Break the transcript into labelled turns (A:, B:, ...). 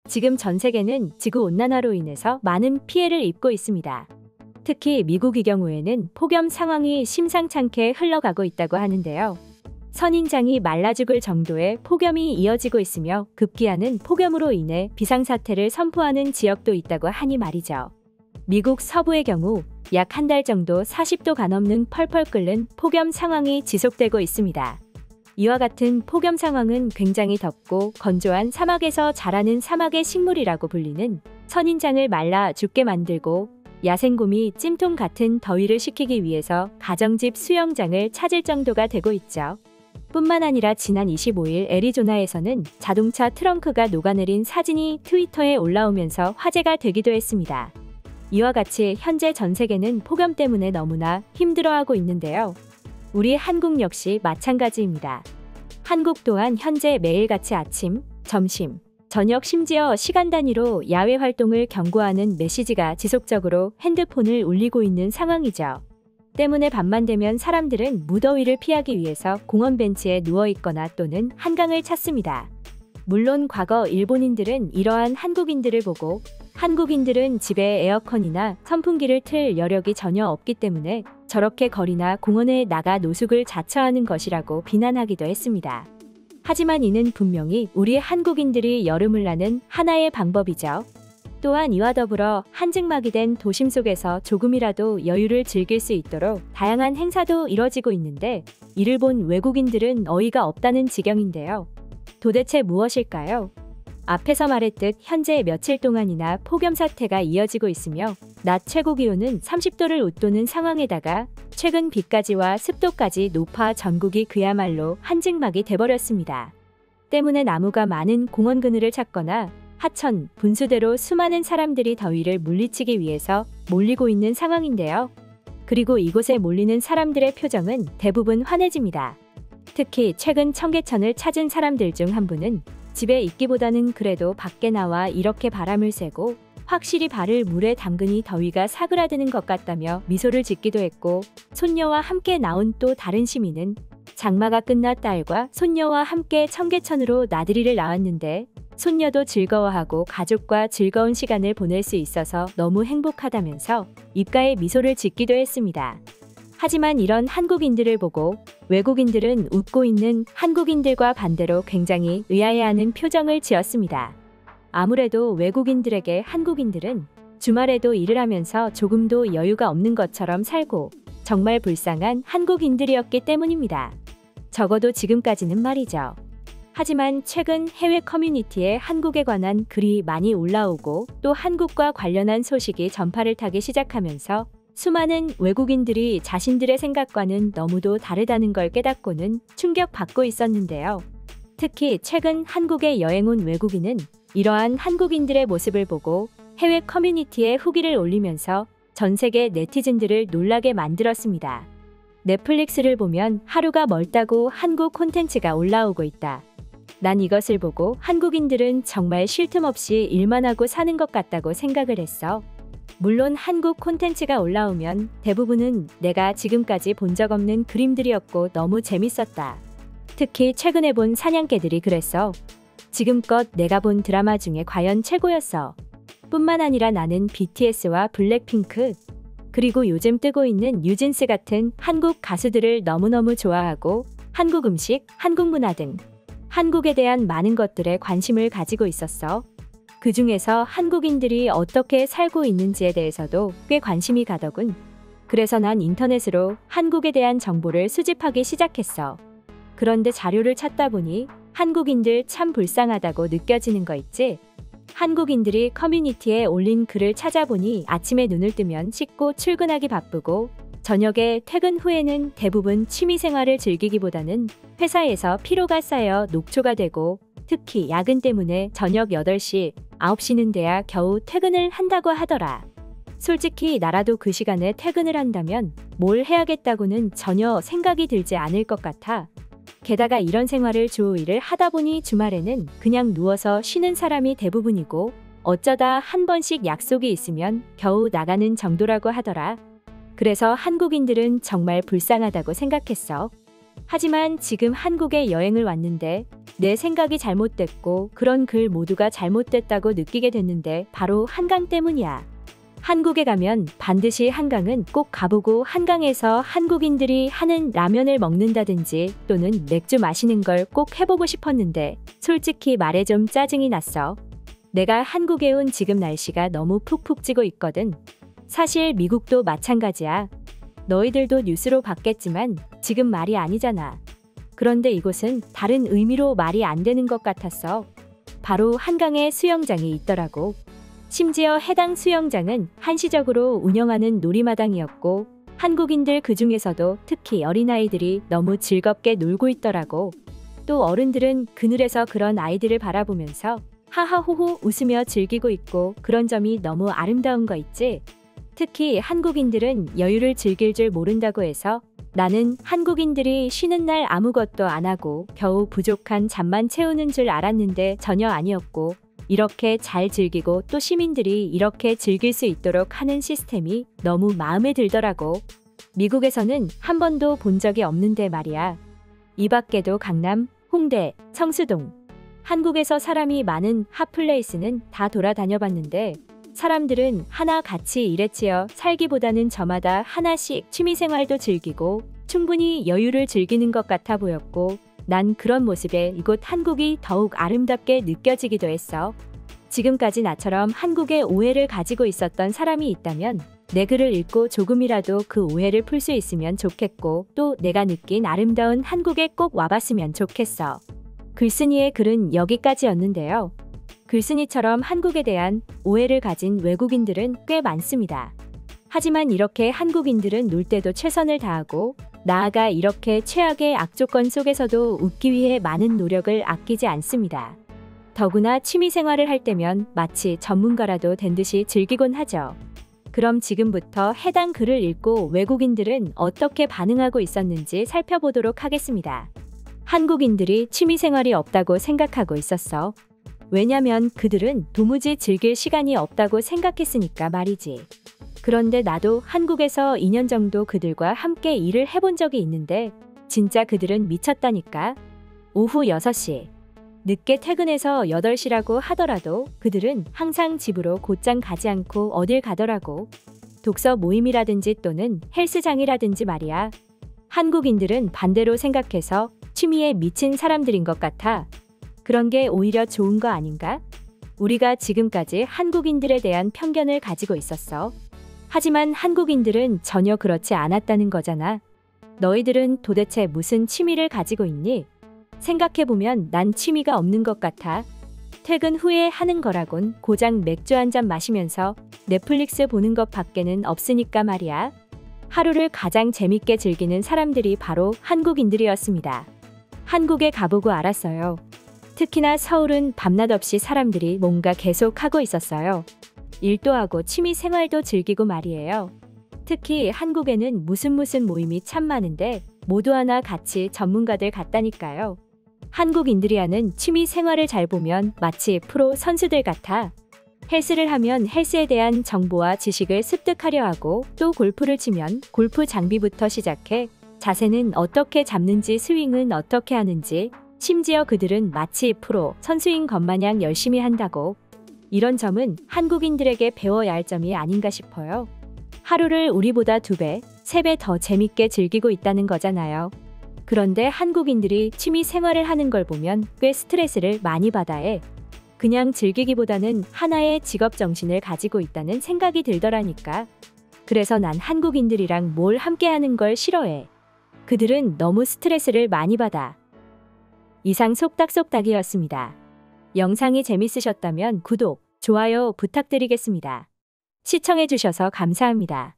A: 지금 전 세계는 지구온난화로 인해서 많은 피해를 입고 있습니다. 특히 미국의 경우에는 폭염 상황이 심상찮게 흘러가고 있다고 하는데요. 선인장이 말라 죽을 정도의 폭염이 이어지고 있으며 급기야는 폭염으로 인해 비상사태를 선포하는 지역도 있다고 하니 말이죠. 미국 서부의 경우 약 한 달 정도 40도가 넘는 펄펄 끓는 폭염 상황이 지속되고 있습니다. 이와 같은 폭염 상황은 굉장히 덥고 건조한 사막에서 자라는 사막의 식물이라고 불리는 선인장을 말라 죽게 만들고 야생곰이 찜통 같은 더위를 식히기 위해서 가정집 수영장을 찾을 정도가 되고 있죠. 뿐만 아니라 지난 25일 애리조나에서는 자동차 트렁크가 녹아내린 사진이 트위터에 올라오면서 화제가 되기도 했습니다. 이와 같이 현재 전 세계는 폭염 때문에 너무나 힘들어하고 있는데요. 우리 한국 역시 마찬가지입니다. 한국 또한 현재 매일같이 아침, 점심, 저녁 심지어 시간 단위로 야외 활동을 경고하는 메시지가 지속적으로 핸드폰을 울리고 있는 상황이죠. 때문에 밤만 되면 사람들은 무더위를 피하기 위해서 공원 벤치에 누워있거나 또는 한강을 찾습니다. 물론 과거 일본인들은 이러한 한국인들을 보고 한국인들은 집에 에어컨이나 선풍기를 틀 여력이 전혀 없기 때문에 저렇게 거리나 공원에 나가 노숙을 자처하는 것이라고 비난하기도 했습니다. 하지만 이는 분명히 우리 한국인들이 여름을 나는 하나의 방법이죠. 또한 이와 더불어 한증막이 된 도심 속에서 조금이라도 여유를 즐길 수 있도록 다양한 행사도 이뤄지고 있는데 이를 본 외국인들은 어이가 없다는 지경인데요. 도대체 무엇일까요? 앞에서 말했듯 현재 며칠 동안이나 폭염 사태가 이어지고 있으며 낮 최고 기온은 30도를 웃도는 상황에다가 최근 비까지와 습도까지 높아 전국이 그야말로 한증막이 돼버렸습니다. 때문에 나무가 많은 공원 그늘을 찾거나 하천, 분수대로 수많은 사람들이 더위를 물리치기 위해서 몰리고 있는 상황인데요. 그리고 이곳에 몰리는 사람들의 표정은 대부분 환해집니다. 특히 최근 청계천을 찾은 사람들 중 한 분은 집에 있기보다는 그래도 밖에 나와 이렇게 바람을 쐬고 확실히 발을 물에 담그니 더위가 사그라드는 것 같다며 미소를 짓기도 했고 손녀와 함께 나온 또 다른 시민은 장마가 끝나 딸과 손녀와 함께 청계천으로 나들이를 나왔는데 손녀도 즐거워하고 가족과 즐거운 시간을 보낼 수 있어서 너무 행복하다면서 입가에 미소를 짓기도 했습니다. 하지만 이런 한국인들을 보고 외국인들은 웃고 있는 한국인들과 반대로 굉장히 의아해하는 표정을 지었습니다. 아무래도 외국인들에게 한국인들은 주말에도 일을 하면서 조금도 여유가 없는 것처럼 살고 정말 불쌍한 한국인들이었기 때문입니다. 적어도 지금까지는 말이죠. 하지만 최근 해외 커뮤니티에 한국에 관한 글이 많이 올라오고 또 한국과 관련한 소식이 전파를 타기 시작하면서 수많은 외국인들이 자신들의 생각과는 너무도 다르다는 걸 깨닫고는 충격받고 있었는데요. 특히 최근 한국에 여행 온 외국인은 이러한 한국인들의 모습을 보고 해외 커뮤니티에 후기를 올리면서 전 세계 네티즌들을 놀라게 만들었습니다. 넷플릭스를 보면 하루가 멀다고 한국 콘텐츠가 올라오고 있다. 난 이것을 보고 한국인들은 정말 쉴 틈 없이 일만 하고 사는 것 같다고 생각을 했어. 물론 한국 콘텐츠가 올라오면 대부분은 내가 지금까지 본 적 없는 그림들이었고 너무 재밌었다. 특히 최근에 본 사냥개들이 그랬어. 지금껏 내가 본 드라마 중에 과연 최고였어. 뿐만 아니라 나는 BTS와 블랙핑크, 그리고 요즘 뜨고 있는 뉴진스 같은 한국 가수들을 너무너무 좋아하고 한국 음식, 한국 문화 등 한국에 대한 많은 것들에 관심을 가지고 있었어. 그 중에서 한국인들이 어떻게 살고 있는지에 대해서도 꽤 관심이 가더군. 그래서 난 인터넷으로 한국에 대한 정보를 수집하기 시작했어. 그런데 자료를 찾다 보니 한국인들 참 불쌍하다고 느껴지는 거 있지? 한국인들이 커뮤니티에 올린 글을 찾아보니 아침에 눈을 뜨면 씻고 출근하기 바쁘고 저녁에 퇴근 후에는 대부분 취미생활을 즐기기보다는 회사에서 피로가 쌓여 녹초가 되고 특히 야근 때문에 저녁 8시, 9시는 돼야 겨우 퇴근을 한다고 하더라. 솔직히 나라도 그 시간에 퇴근을 한다면 뭘 해야겠다고는 전혀 생각이 들지 않을 것 같아. 게다가 이런 생활을 주 5일을 하다 보니 주말에는 그냥 누워서 쉬는 사람이 대부분이고 어쩌다 한 번씩 약속이 있으면 겨우 나가는 정도라고 하더라. 그래서 한국인들은 정말 불쌍하다고 생각했어. 하지만 지금 한국에 여행을 왔는데 내 생각이 잘못됐고 그런 글 모두가 잘못됐다고 느끼게 됐는데 바로 한강 때문이야. 한국에 가면 반드시 한강은 꼭 가보고 한강에서 한국인들이 하는 라면을 먹는다든지 또는 맥주 마시는 걸 꼭 해보고 싶었는데 솔직히 말해 좀 짜증이 났어. 내가 한국에 온 지금 날씨가 너무 푹푹 찌고 있거든. 사실 미국도 마찬가지야. 너희들도 뉴스로 봤겠지만 지금 말이 아니잖아. 그런데 이곳은 다른 의미로 말이 안 되는 것 같았어. 바로 한강에 수영장이 있더라고. 심지어 해당 수영장은 한시적으로 운영하는 놀이마당이었고 한국인들 그 중에서도 특히 어린아이들이 너무 즐겁게 놀고 있더라고. 또 어른들은 그늘에서 그런 아이들을 바라보면서 하하호호 웃으며 즐기고 있고 그런 점이 너무 아름다운 거 있지? 특히 한국인들은 여유를 즐길 줄 모른다고 해서 나는 한국인들이 쉬는 날 아무것도 안 하고 겨우 부족한 잠만 채우는 줄 알았는데 전혀 아니었고 이렇게 잘 즐기고 또 시민들이 이렇게 즐길 수 있도록 하는 시스템이 너무 마음에 들더라고. 미국에서는 한 번도 본 적이 없는데 말이야. 이 밖에도 강남, 홍대, 성수동. 한국에서 사람이 많은 핫플레이스는 다 돌아다녀 봤는데 사람들은 하나 같이 일에 치여 살기보다는 저마다 하나씩 취미생활도 즐기고 충분히 여유를 즐기는 것 같아 보였고 난 그런 모습에 이곳 한국이 더욱 아름답게 느껴지기도 했어. 지금까지 나처럼 한국에 오해를 가지고 있었던 사람이 있다면 내 글을 읽고 조금이라도 그 오해를 풀 수 있으면 좋겠고 또 내가 느낀 아름다운 한국에 꼭 와봤으면 좋겠어. 글쓴이의 글은 여기까지였는데요. 글쓴이처럼 한국에 대한 오해를 가진 외국인들은 꽤 많습니다. 하지만 이렇게 한국인들은 놀 때도 최선을 다하고 나아가 이렇게 최악의 악조건 속에서도 웃기 위해 많은 노력을 아끼지 않습니다. 더구나 취미생활을 할 때면 마치 전문가라도 된 듯이 즐기곤 하죠. 그럼 지금부터 해당 글을 읽고 외국인들은 어떻게 반응하고 있었는지 살펴보도록 하겠습니다. 한국인들이 취미생활이 없다고 생각하고 있었어. 왜냐면 그들은 도무지 즐길 시간이 없다고 생각했으니까 말이지. 그런데 나도 한국에서 2년 정도 그들과 함께 일을 해본 적이 있는데 진짜 그들은 미쳤다니까. 오후 6시. 늦게 퇴근해서 8시라고 하더라도 그들은 항상 집으로 곧장 가지 않고 어딜 가더라고. 독서 모임이라든지 또는 헬스장이라든지 말이야. 한국인들은 반대로 생각해서 취미에 미친 사람들인 것 같아. 그런 게 오히려 좋은 거 아닌가? 우리가 지금까지 한국인들에 대한 편견을 가지고 있었어. 하지만 한국인들은 전혀 그렇지 않았다는 거잖아. 너희들은 도대체 무슨 취미를 가지고 있니? 생각해보면 난 취미가 없는 것 같아. 퇴근 후에 하는 거라곤 고작 맥주 한 잔 마시면서 넷플릭스 보는 것 밖에는 없으니까 말이야. 하루를 가장 재밌게 즐기는 사람들이 바로 한국인들이었습니다. 한국에 가보고 알았어요. 특히나 서울은 밤낮 없이 사람들이 뭔가 계속 하고 있었어요. 일도 하고 취미 생활도 즐기고 말이에요. 특히 한국에는 무슨 모임이 참 많은데 모두 하나 같이 전문가들 같다니까요. 한국인들이 하는 취미 생활을 잘 보면 마치 프로 선수들 같아. 헬스를 하면 헬스에 대한 정보와 지식을 습득하려 하고 또 골프를 치면 골프 장비부터 시작해 자세는 어떻게 잡는지 스윙은 어떻게 하는지 심지어 그들은 마치 프로 선수인 것 마냥 열심히 한다고. 이런 점은 한국인들에게 배워야 할 점이 아닌가 싶어요. 하루를 우리보다 2배, 3배 더 재밌게 즐기고 있다는 거잖아요. 그런데 한국인들이 취미 생활을 하는 걸 보면 꽤 스트레스를 많이 받아 해. 그냥 즐기기보다는 하나의 직업 정신을 가지고 있다는 생각이 들더라니까. 그래서 난 한국인들이랑 뭘 함께 하는 걸 싫어해. 그들은 너무 스트레스를 많이 받아. 이상 속닥속닥이었습니다. 영상이 재밌으셨다면 구독, 좋아요 부탁드리겠습니다. 시청해주셔서 감사합니다.